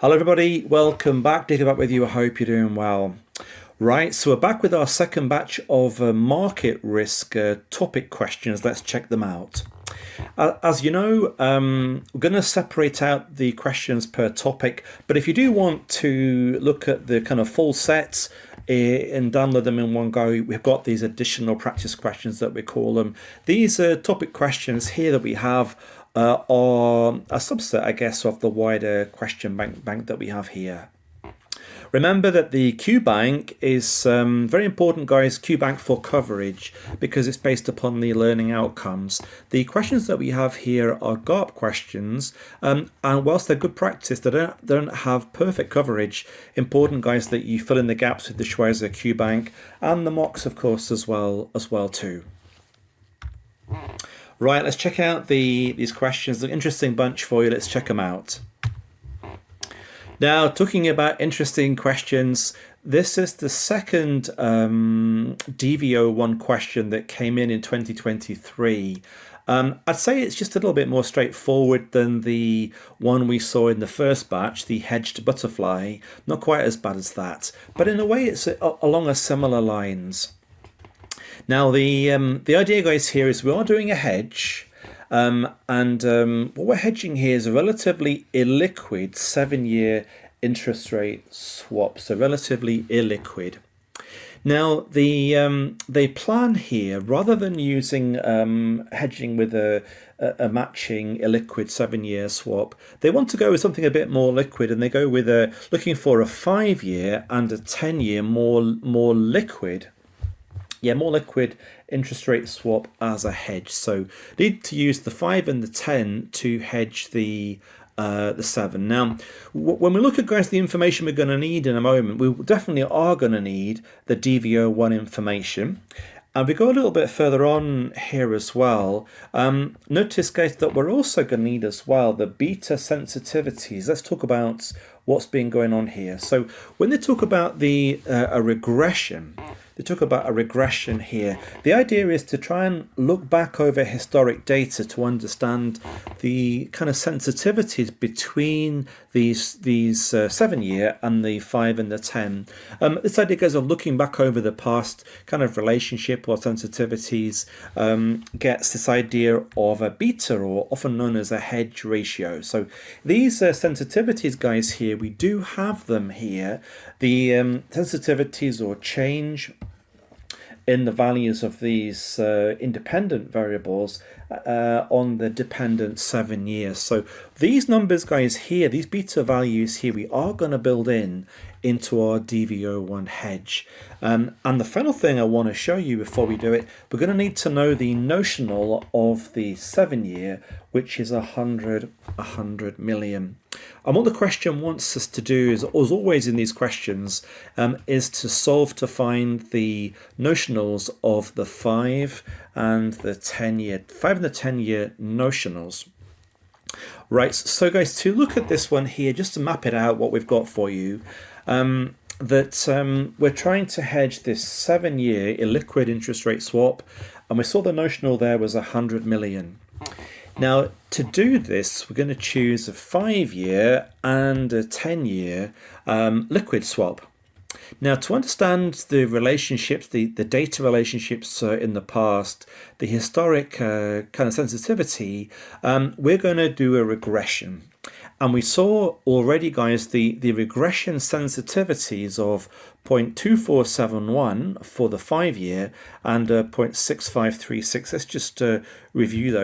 Hello everybody, welcome back. Dave back with you. I hope you're doing well. Right, so we're back with our second batch of market risk topic questions. Let's check them out. As you know, we're going to separate out the questions per topic, but if you do want to look at the kind of full sets and download them in one go, we've got these additional practice questions that we call them. These topic questions here that we have are a subset, I guess, of the wider question bank that we have here. Remember that the Q bank is very important, guys. Q bank for coverage because it's based upon the learning outcomes. The questions that we have here are GARP questions, and whilst they're good practice, they don't have perfect coverage. Important, guys, that you fill in the gaps with the Schwese Q bank and the mocks, of course, as well too. Right, let's check out these questions. An interesting bunch for you. Let's check them out. Now, talking about interesting questions, this is the second DVO1 question that came in 2023. I'd say it's just a little bit more straightforward than the one we saw in the first batch, the hedged butterfly. Not quite as bad as that, but in a way it's along a similar lines. Now, the idea, guys, here is we are doing a hedge, and what we're hedging here is a relatively illiquid 7-year interest rate swap, so relatively illiquid. Now, they plan here, rather than using hedging with a matching illiquid 7-year swap, they want to go with something a bit more liquid, and they go with looking for a 5-year and a 10-year more liquid. Yeah, more liquid interest rate swap as a hedge. So need to use the 5 and the 10 to hedge the 7. Now, when we look at, guys, the information we're going to need in a moment, we definitely are going to need the DVO1 information. And we go a little bit further on here as well. Notice, guys, that we're also going to need as well the beta sensitivities. Let's talk about what's been going on here. So when they talk about a regression, they talk about a regression here. The idea is to try and look back over historic data to understand the kind of sensitivities between these 7-year and the 5 and the 10. This idea goes of looking back over the past kind of relationship or sensitivities, gets this idea of a beta, or often known as a hedge ratio. So these sensitivities, guys, here, we do have them here. The sensitivities or change in the values of these independent variables on the dependent 7 years. So these numbers, guys, here, these beta values here, we are going to build into our DVO1 hedge. And the final thing I want to show you before we do it, we're going to need to know the notional of the 7-year, which is 100 million. And what the question wants us to do is, as always in these questions, is to solve to find the notionals of the 5 and the 10-year, 5 and the 10-year notionals. Right, so guys, to look at this one here, just to map it out, what we've got for you, we're trying to hedge this 7-year illiquid interest rate swap, and we saw the notional there was 100 million. Now, to do this, we're going to choose a 5-year and a 10-year liquid swap. Now, to understand the relationships, the data relationships in the past, the historic kind of sensitivity, we're going to do a regression. And we saw already, guys, the regression sensitivities of 0.2471 for the 5-year and 0.6536. Let's just review those